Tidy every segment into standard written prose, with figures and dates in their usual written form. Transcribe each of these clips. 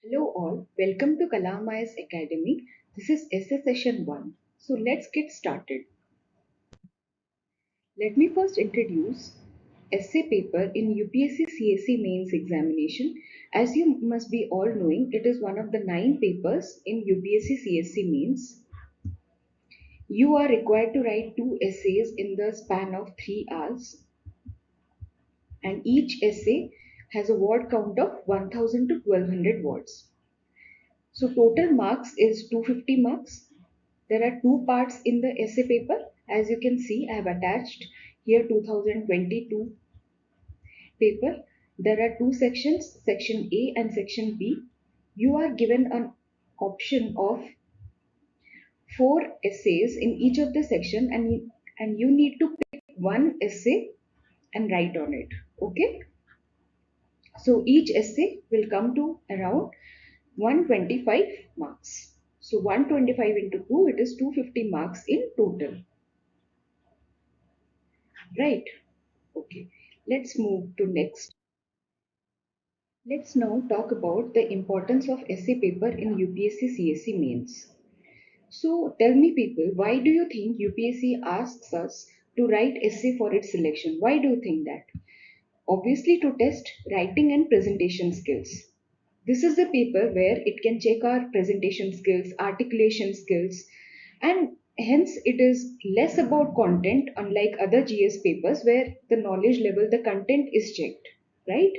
Hello all, welcome to Kalam Academy. This is essay session 1. So let's get started. Let me first introduce essay paper in UPSC CSE mains examination. As you must be all knowing, it is one of the 9 papers in UPSC CSE mains. You are required to write 2 essays in the span of 3 hours, and each essay has a word count of 1000 to 1200 words. So total marks is 250 marks. There are two parts in the essay paper. As you can see, I have attached here 2022 paper. There are two sections, section A and section B. You are given an option of four essays in each of the section, and you need to pick one essay and write on it. Okay. So each essay will come to around 125 marks. So 125 into 2, it is 250 marks in total. Right. Okay. Let's move to next. Let's now talk about the importance of essay paper in UPSC CSE mains. So tell me people, why do you think UPSC asks us to write essay for its selection? Why do you think that? Obviously to test writing and presentation skills. This is the paper where it can check our presentation skills, articulation skills, and hence it is less about content, unlike other GS papers where the knowledge level, the content is checked, right?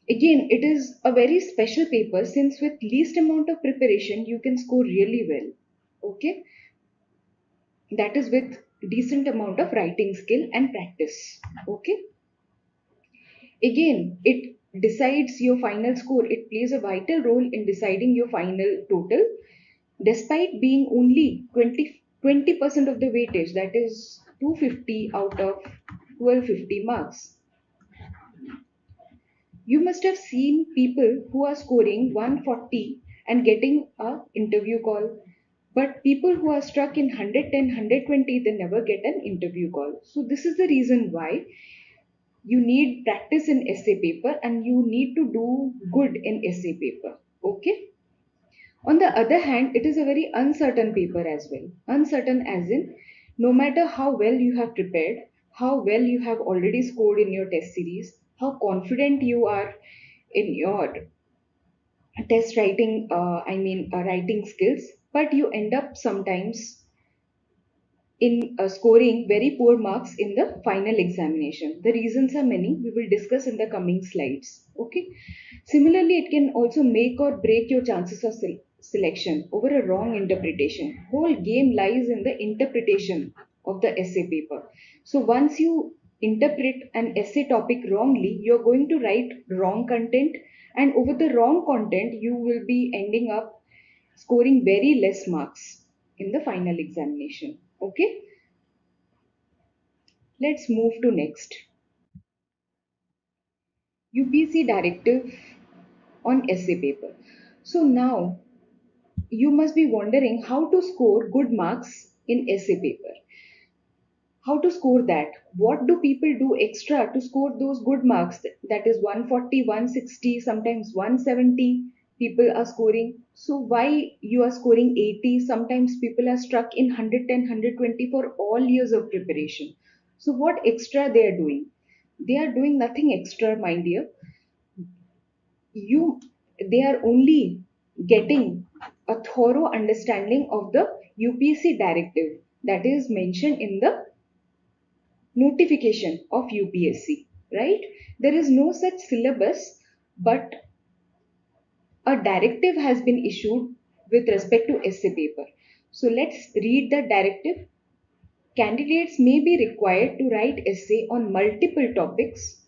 Again, it is a very special paper since with least amount of preparation you can score really well. Okay, that is with decent amount of writing skill and practice. Okay, again, it decides your final score. It plays a vital role in deciding your final total, despite being only 20% of the weightage, that is 250 out of 1250 marks. You must have seen people who are scoring 140 and getting a interview call. But people who are stuck in 110, 120, they never get an interview call. So this is the reason why you need practice in essay paper and you need to do good in essay paper. Okay? On the other hand, it is a very uncertain paper as well. Uncertain as in, no matter how well you have prepared, how well you have already scored in your test series, how confident you are in your test writing, writing skills, but you end up sometimes in scoring very poor marks in the final examination. The reasons are many. We will discuss in the coming slides. Okay. Similarly, it can also make or break your chances of selection over a wrong interpretation. Whole game lies in the interpretation of the essay paper. So once you interpret an essay topic wrongly, you're going to write wrong content, and over the wrong content, you will be ending up scoring very less marks in the final examination. Okay, let's move to next. UPSC directive on essay paper. So now you must be wondering how to score good marks in essay paper. How to score that? What do people do extra to score those good marks? That is 140, 160, sometimes 170 people are scoring. So why you are scoring 80? Sometimes people are stuck in 110, 120 for all years of preparation. So what extra they are doing? They are doing nothing extra, my dear. You They are only getting a thorough understanding of the UPSC directive that is mentioned in the notification of UPSC, right? There is no such syllabus, but a directive has been issued with respect to essay paper. So let's read the directive. Candidates may be required to write essay on multiple topics.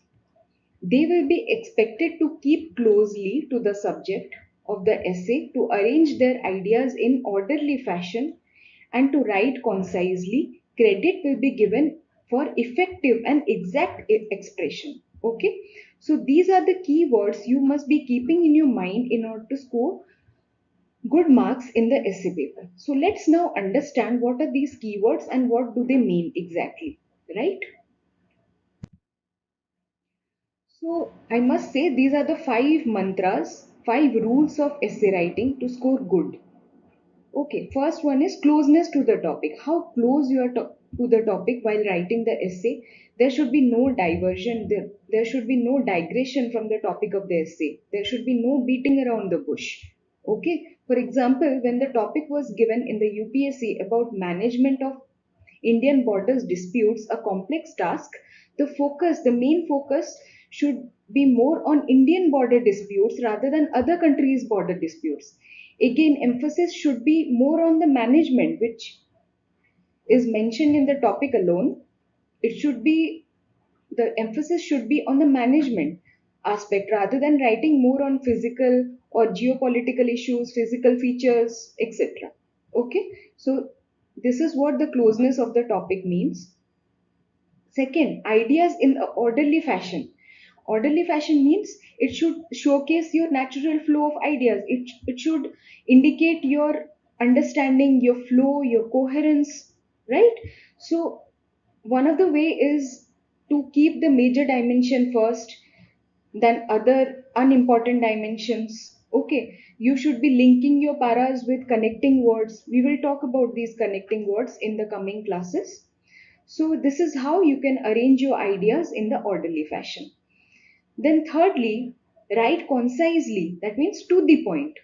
They will be expected to keep closely to the subject of the essay, to arrange their ideas in orderly fashion, and to write concisely. Credit will be given for effective and exact expression. Okay, so these are the key words you must be keeping in your mind in order to score good marks in the essay paper. So let's now understand what are these keywords and what do they mean exactly, right? So I must say these are the five mantras 5 rules of essay writing to score good. Okay, first one is closeness to the topic. How close you are to the topic while writing the essay. There should be no diversion, there should be no digression from the topic of the essay. There should be no beating around the bush. Okay, for example, when the topic was given in the UPSC about management of Indian borders disputes, a complex task, the main focus should be more on Indian border disputes rather than other countries' border disputes. Again, emphasis should be more on the management, which is mentioned in the topic alone. It should be the emphasis should be on the management aspect rather than writing more on physical or geopolitical issues, physical features, etc. Okay, so this is what the closeness of the topic means. Second, ideas in an orderly fashion. Orderly fashion means it should showcase your natural flow of ideas. It should indicate your understanding, your flow, your coherence, right? So, one of the way is to keep the major dimension first, then other unimportant dimensions. Okay, you should be linking your paras with connecting words. We will talk about these connecting words in the coming classes. So, this is how you can arrange your ideas in the orderly fashion. Then, thirdly, write concisely, that means to the point,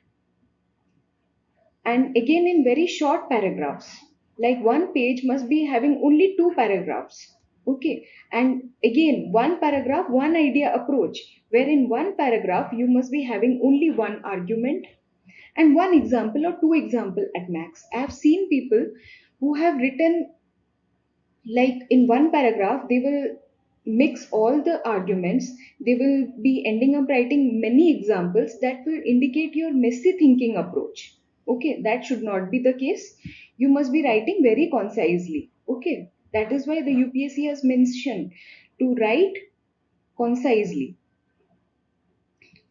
and again in very short paragraphs. Like one page must be having only two paragraphs. Okay, and again, one paragraph, one idea approach, where in one paragraph you must be having only one argument and one example or two example at max. I have seen people who have written, like in one paragraph they will mix all the arguments. They will be ending up writing many examples that will indicate your messy thinking approach. Okay, that should not be the case. You must be writing very concisely. Okay, that is why the UPSC has mentioned to write concisely.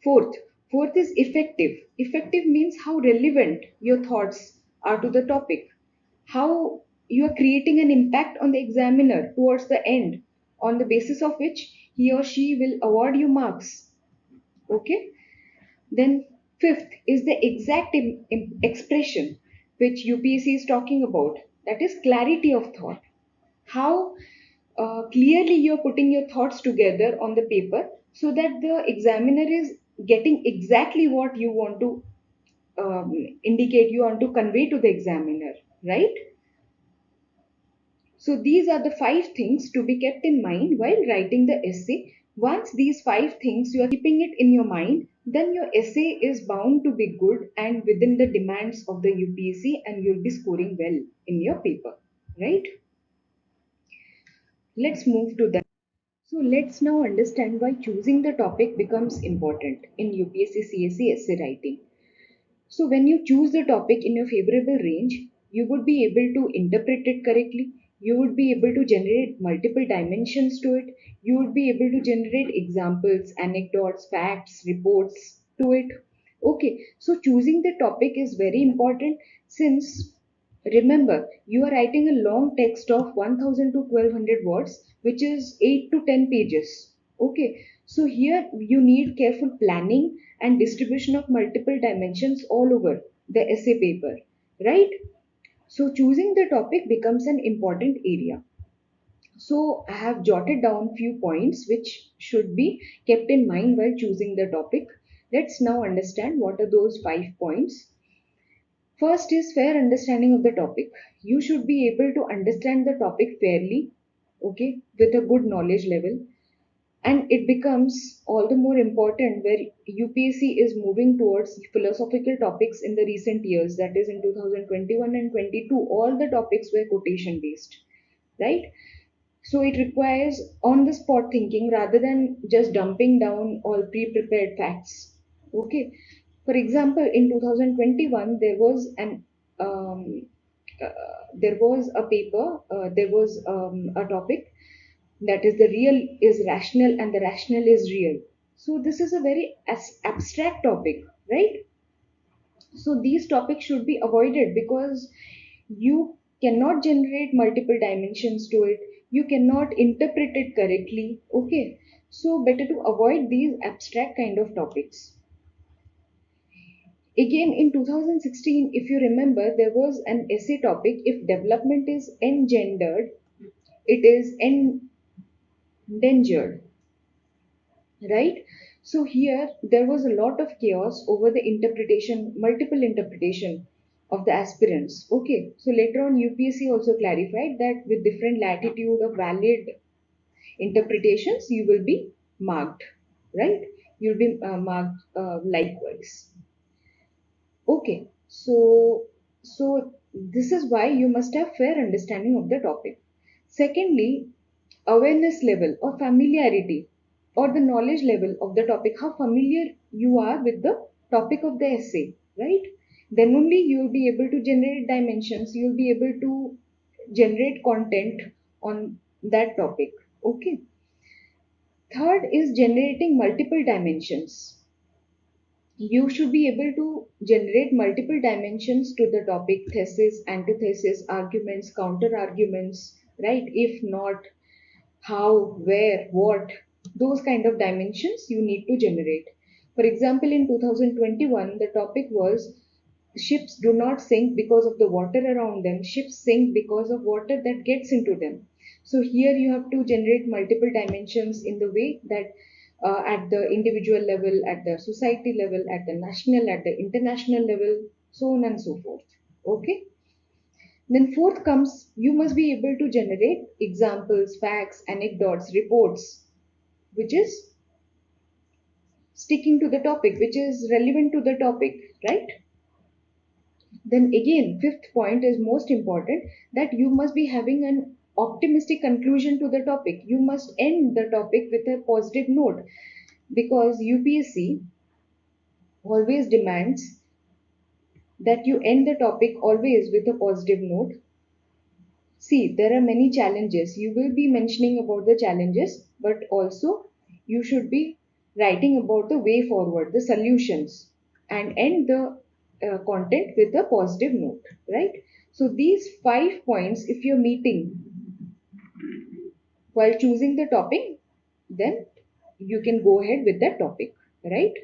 Fourth is effective. Effective means how relevant your thoughts are to the topic, how you are creating an impact on the examiner towards the end, on the basis of which he or she will award you marks. Okay. Then fifth is the exact expression which UPSC is talking about. That is clarity of thought. How clearly you're putting your thoughts together on the paper so that the examiner is getting exactly what you want to indicate, you want to convey to the examiner, right? So these are the 5 things to be kept in mind while writing the essay. Once these 5 things you are keeping it in your mind, then your essay is bound to be good and within the demands of the UPSC, and you'll be scoring well in your paper, right? Let's move to that. So let's now understand why choosing the topic becomes important in UPSC CSE essay writing. So when you choose the topic in your favorable range, you would be able to interpret it correctly. You would be able to generate multiple dimensions to it. You would be able to generate examples, anecdotes, facts, reports to it. Okay, so choosing the topic is very important, since remember you are writing a long text of 1000 to 1200 words, which is 8 to 10 pages. Okay, so here you need careful planning and distribution of multiple dimensions all over the essay paper, right? So choosing the topic becomes an important area. So I have jotted down few points which should be kept in mind while choosing the topic. Let's now understand what are those 5 points. First is fair understanding of the topic. You should be able to understand the topic fairly, okay, with a good knowledge level. And it becomes all the more important where UPSC is moving towards philosophical topics in the recent years, that is in 2021 and 22, all the topics were quotation based, right? So it requires on the spot thinking rather than just dumping down all pre prepared facts. Okay. For example, in 2021, uh, there was a paper, there was a topic, that is the real is rational and the rational is real. So this is a very abstract topic, right? So these topics should be avoided because you cannot generate multiple dimensions to it, you cannot interpret it correctly. Okay, so better to avoid these abstract kind of topics. Again, in 2016, if you remember, there was an essay topic: if development is engendered, it is endangered, right? So here there was a lot of chaos over the interpretation, multiple interpretation of the aspirants. Okay, so later on UPSC also clarified that with different latitude of valid interpretations, you will be marked, right? You'll be marked likewise. Okay, so this is why you must have fair understanding of the topic. Secondly, awareness level or familiarity or the knowledge level of the topic, how familiar you are with the topic of the essay, right? Then only you will be able to generate dimensions, you will be able to generate content on that topic. Okay. Third is generating multiple dimensions. You should be able to generate multiple dimensions to the topic: thesis, antithesis, arguments, counter arguments, right? If not, how, where, what, those kind of dimensions you need to generate. For example, in 2021, the topic was ships do not sink because of the water around them, ships sink because of water that gets into them. So here you have to generate multiple dimensions in the way that at the individual level, at the society level, at the national, at the international level, so on and so forth. Okay. Then fourth comes, you must be able to generate examples, facts, anecdotes, reports, which is sticking to the topic, which is relevant to the topic, right? Then again, fifth point is most important, that you must be having an optimistic conclusion to the topic. You must end the topic with a positive note, because UPSC always demands that you end the topic always with a positive note. See, there are many challenges. You will be mentioning about the challenges, but also you should be writing about the way forward, the solutions, and end the content with a positive note, right? So, these 5 points, if you're meeting while choosing the topic, then you can go ahead with that topic, right?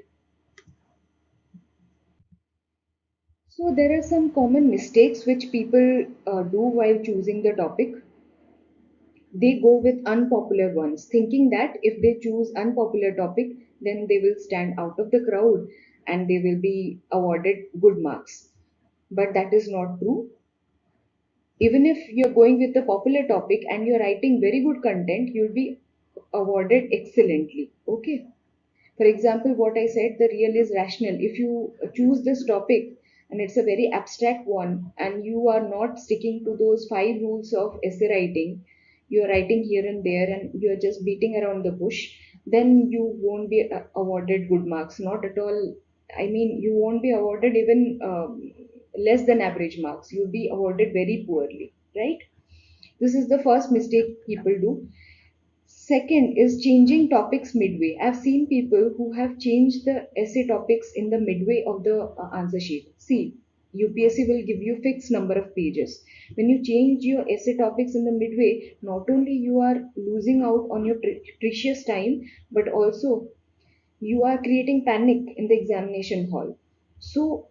So, there are some common mistakes which people do while choosing the topic. They go with unpopular ones, thinking that if they choose unpopular topic, then they will stand out of the crowd and they will be awarded good marks. But that is not true. Even if you're going with the popular topic and you're writing very good content, you'll be awarded excellently. Okay. For example, what I said, the real is rational. If you choose this topic and it's a very abstract one and you are not sticking to those 5 rules of essay writing, you're writing here and there and you're just beating around the bush, then you won't be awarded good marks. Not at all. I mean, you won't be awarded even less than average marks. You'll be awarded very poorly, right? This is the first mistake people do. Second is changing topics midway. I've seen people who have changed the essay topics in the midway of the answer sheet. See, UPSC will give you fixed number of pages. When you change your essay topics in the midway, not only you are losing out on your precious time, but also you are creating panic in the examination hall. So,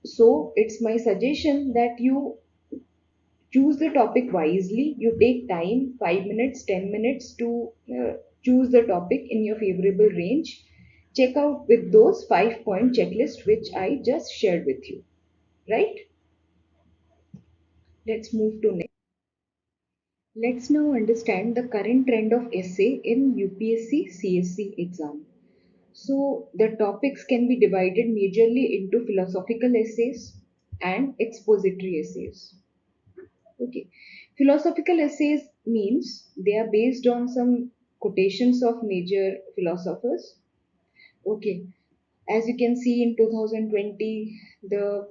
so it's my suggestion that you choose the topic wisely. You take time, 5 minutes, 10 minutes to choose the topic in your favorable range. Check out with those 5 point checklist which I just shared with you, right? Let's move to next. Let's now understand the current trend of essay in UPSC CSC exam. So the topics can be divided majorly into philosophical essays and expository essays. Okay. Philosophical essays means they are based on some quotations of major philosophers. Okay. As you can see in 2020, the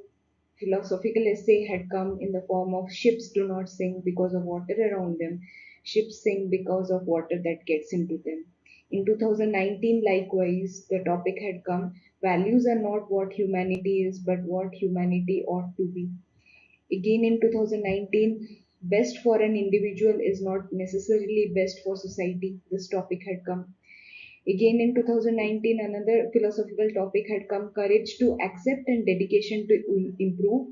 philosophical essay had come in the form of ships do not sink because of water around them. Ships sink because of water that gets into them. In 2019, likewise, the topic had come: values are not what humanity is, but what humanity ought to be. Again in 2019, best for an individual is not necessarily best for society. This topic had come. Again in 2019, another philosophical topic had come: courage to accept and dedication to improve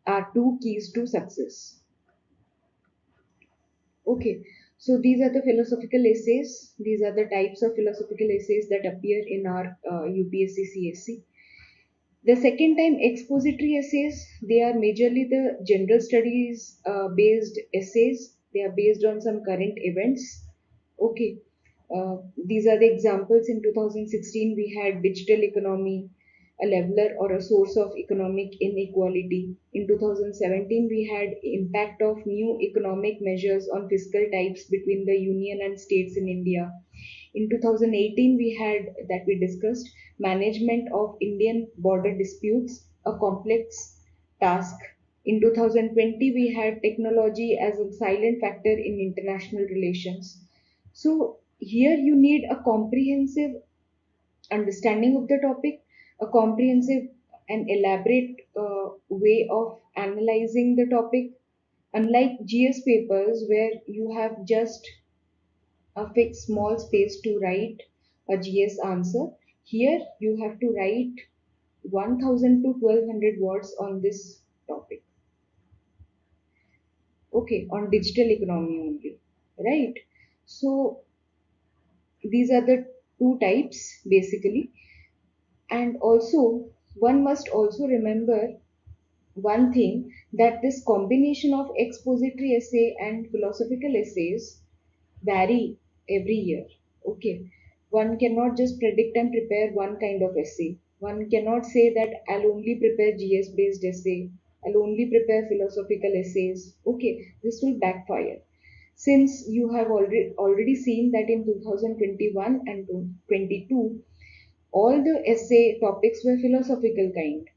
are two keys to success. Okay, so these are the philosophical essays. These are the types of philosophical essays that appear in our UPSC CSC. The second time, expository essays, they are majorly the general studies based essays. They are based on some current events. Okay, these are the examples. In 2016, we had digital economy, a leveler or a source of economic inequality. In 2017, we had impact of new economic measures on fiscal types between the union and states in India. In 2018, we had that we discussed management of Indian border disputes, a complex task. In 2020, we had technology as a silent factor in international relations. So, here you need a comprehensive understanding of the topic, a comprehensive and elaborate way of analyzing the topic. Unlike GS papers, where you have just a fixed small space to write a GS answer, here you have to write 1000 to 1200 words on this topic. Okay, on digital economy only, right? So these are the two types basically. And also, one must also remember one thing, that this combination of expository essay and philosophical essays vary every year. Okay, one cannot just predict and prepare one kind of essay. One cannot say that I'll only prepare GS based essay, I'll only prepare philosophical essays. Okay, this will backfire. Since you have already seen that in 2021 and 22, all the essay topics were philosophical kind.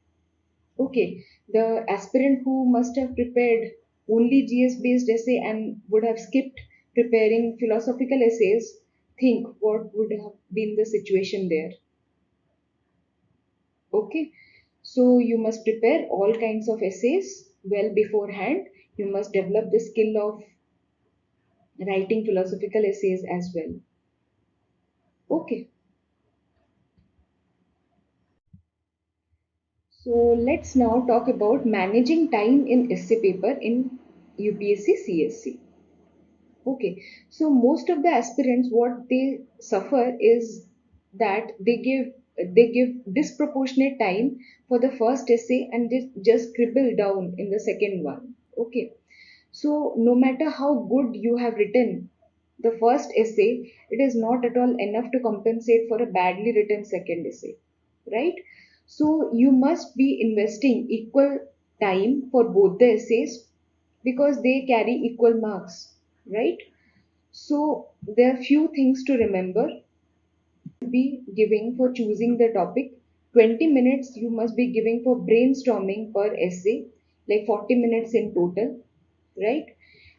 Okay, the aspirant who must have prepared only GS based essay and would have skipped preparing philosophical essays, think what would have been the situation there. Okay, so you must prepare all kinds of essays well beforehand. You must develop the skill of writing philosophical essays as well. Okay, so let's now talk about managing time in essay paper in UPSC CSC. Okay, so most of the aspirants, what they suffer is that they give disproportionate time for the first essay and they just scribble down in the second one. Okay, so no matter how good you have written the first essay, it is not at all enough to compensate for a badly written second essay, right? So you must be investing equal time for both the essays because they carry equal marks, right? So there are few things to remember. Be giving for choosing the topic. 20 minutes you must be giving for brainstorming per essay, like 40 minutes in total, right?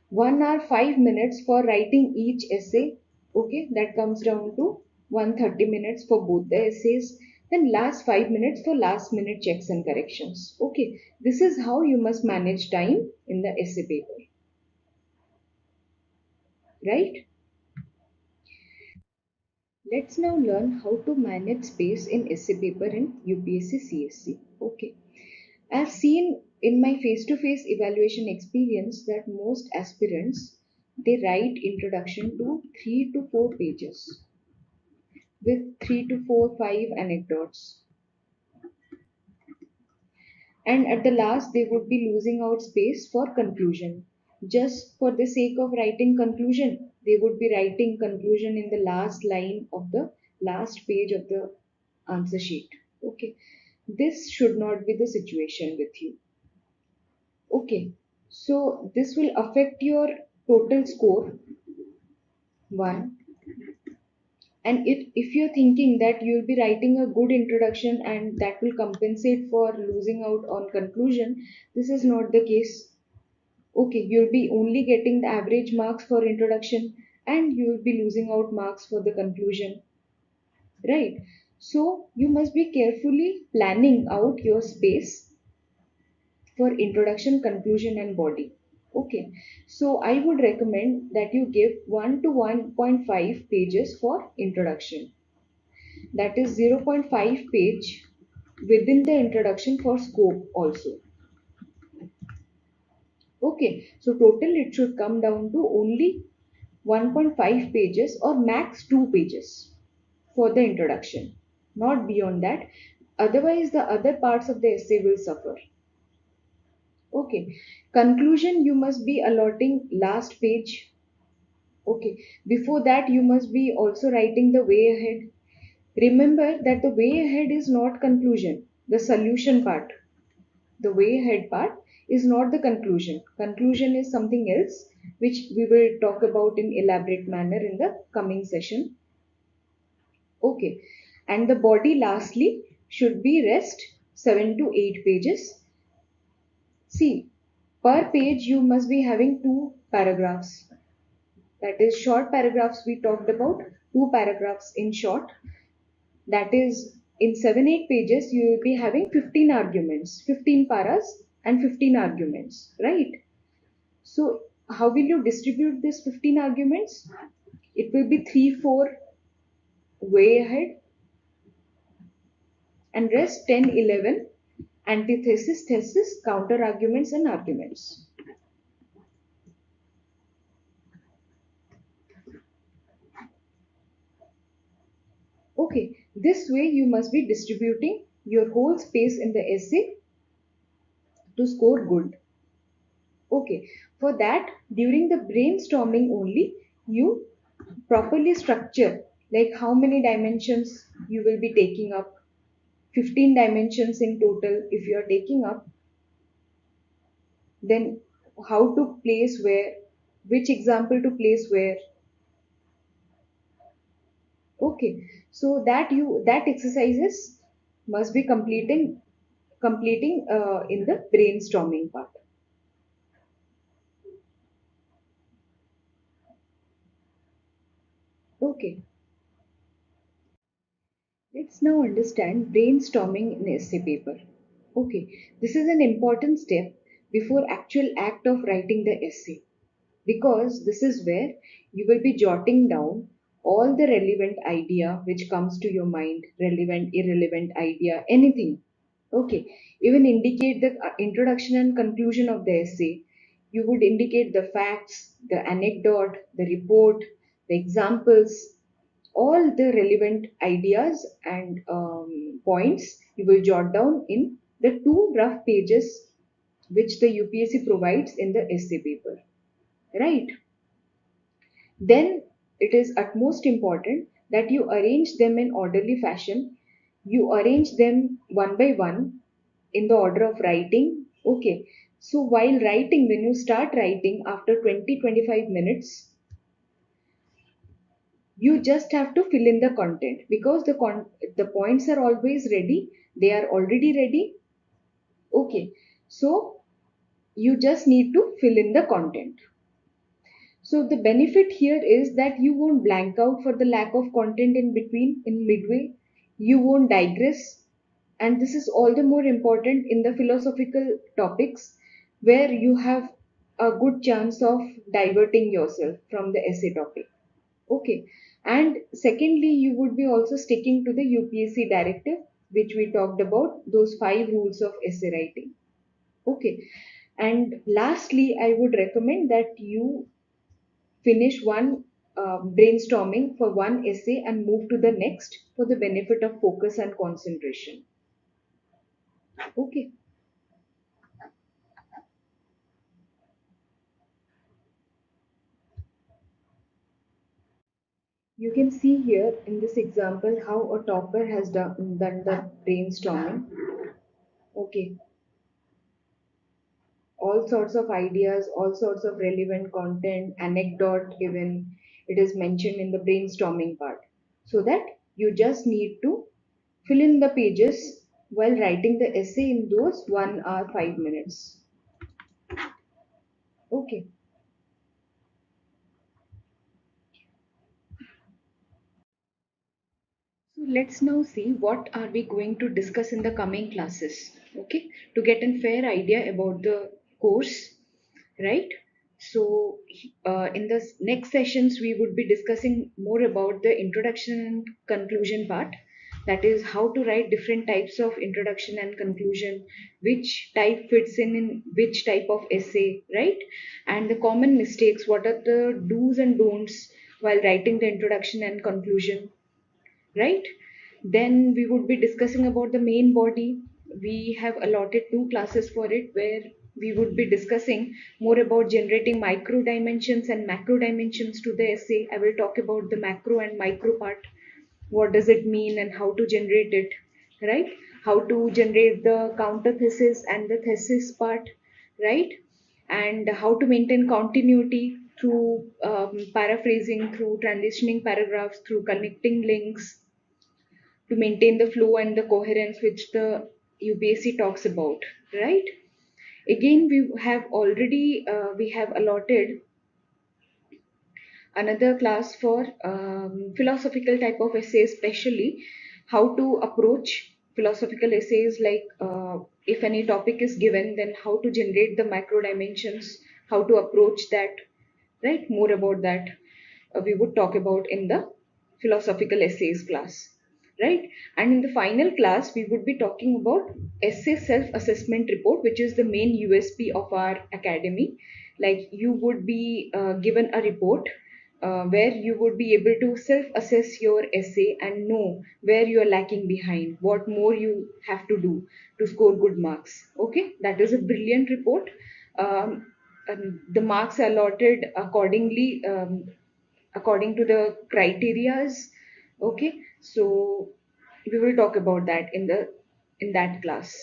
1 hour 5 minutes for writing each essay. Okay, that comes down to 130 minutes for both the essays. Then last 5 minutes for last minute checks and corrections. Okay, this is how you must manage time in the essay paper, right? Let's now learn how to manage space in essay paper in UPSC CSC. Okay. I've seen in my face-to-face evaluation experience that most aspirants, they write introduction to 3 to 4 pages with 3 to 4 5 anecdotes, and at the last they would be losing out space for conclusion. Just for the sake of writing conclusion, they would be writing conclusion in the last line of the last page of the answer sheet. Okay, this should not be the situation with you. Okay, so this will affect your total score. One, and if you're thinking that you'll be writing a good introduction and that will compensate for losing out on conclusion, this is not the case. Okay, you'll be only getting the average marks for introduction and you'll be losing out marks for the conclusion, right? So you must be carefully planning out your space for introduction, conclusion, and body. Okay, so I would recommend that you give 1 to 1.5 pages for introduction. That is zero point 0.5 page within the introduction for scope also. Okay, so total it should come down to only 1.5 pages or max 2 pages for the introduction, not beyond that. Otherwise, the other parts of the essay will suffer. Okay, conclusion you must be allotting last page. Okay, before that, you must be also writing the way ahead. Remember that the way ahead is not conclusion, the solution part. The way ahead part is not the conclusion. Conclusion is something else, which we will talk about in elaborate manner in the coming session. Okay, and the body lastly should be rest 7 to 8 pages. See, per page you must be having two paragraphs. That is short paragraphs we talked about, two paragraphs in short. That is in 7 8 pages you will be having 15 arguments, 15 paras and 15 arguments, right? So how will you distribute these 15 arguments? It will be 3 4 way ahead and rest 10 11 antithesis, thesis, counter arguments and arguments. Okay, this way you must be distributing your whole space in the essay to score good. Okay, for that, during the brainstorming only, you properly structure like how many dimensions you will be taking up, 15 dimensions in total if you are taking up, then how to place where, which example to place where. Okay, so that exercises must be completing in the brainstorming part. Okay, let's now understand brainstorming in essay paper. Okay, this is an important step before actual act of writing the essay because this is where you will be jotting down all the relevant idea which comes to your mind, relevant, irrelevant idea, anything. Okay, even indicate the introduction and conclusion of the essay. You would indicate the facts, the anecdote, the report, the examples, all the relevant ideas and points you will jot down in the two rough pages which the UPSC provides in the essay paper, right? Then it is utmost important that you arrange them in orderly fashion. You arrange them one by one in the order of writing. Okay. So while writing, when you start writing after 20-25 minutes, you just have to fill in the content because the points are always ready. They are already ready. Okay. So you just need to fill in the content. So the benefit here is that you won't blank out for the lack of content in between, in midway. You won't digress. And this is all the more important in the philosophical topics where you have a good chance of diverting yourself from the essay topic. Okay. And secondly, you would be also sticking to the UPSC directive, which we talked about, those 5 rules of essay writing. Okay. And lastly, I would recommend that you finish one brainstorming for one essay and move to the next for the benefit of focus and concentration. Okay, you can see here in this example how a topper has done the brainstorming. Okay, all sorts of ideas, all sorts of relevant content, anecdote, even it is mentioned in the brainstorming part. So that you just need to fill in the pages while writing the essay in those 1 hour 5 minutes. Okay. So let's now see what are we going to discuss in the coming classes. Okay, to get a fair idea about the course, right? So, in the next sessions, we would be discussing more about the introduction and conclusion part. That is, how to write different types of introduction and conclusion, which type fits in which type of essay, right? And the common mistakes, what are the do's and don'ts while writing the introduction and conclusion, right? Then we would be discussing about the main body. We have allotted two classes for it where we would be discussing more about generating micro dimensions and macro dimensions to the essay. I will talk about the macro and micro part. What does it mean and how to generate it, right? How to generate the counter thesis and the thesis part, right? And how to maintain continuity through paraphrasing, through transitioning paragraphs, through connecting links, to maintain the flow and the coherence which the UPSC talks about, right? Again, we have allotted another class for philosophical type of essays, especially how to approach philosophical essays, like if any topic is given, then how to generate the macro dimensions, how to approach that, right? More about that we would talk about in the philosophical essays class, right? And in the final class, we would be talking about essay self assessment report, which is the main USP of our academy. Like, you would be given a report where you would be able to self assess your essay and know where you are lacking behind, what more you have to do to score good marks. Okay, that is a brilliant report. And the marks are allotted accordingly, according to the criterias. Okay, so we will talk about that in that class.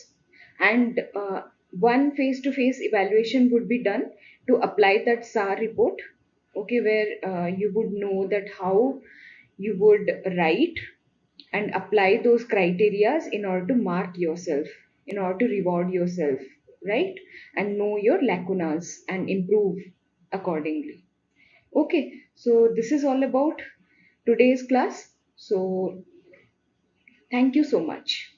And one face to face evaluation would be done to apply that SAR report. Okay, where you would know that how you would write and apply those criterias in order to mark yourself, in order to reward yourself, right? And know your lacunas and improve accordingly. Okay, so this is all about today's class. So thank you so much.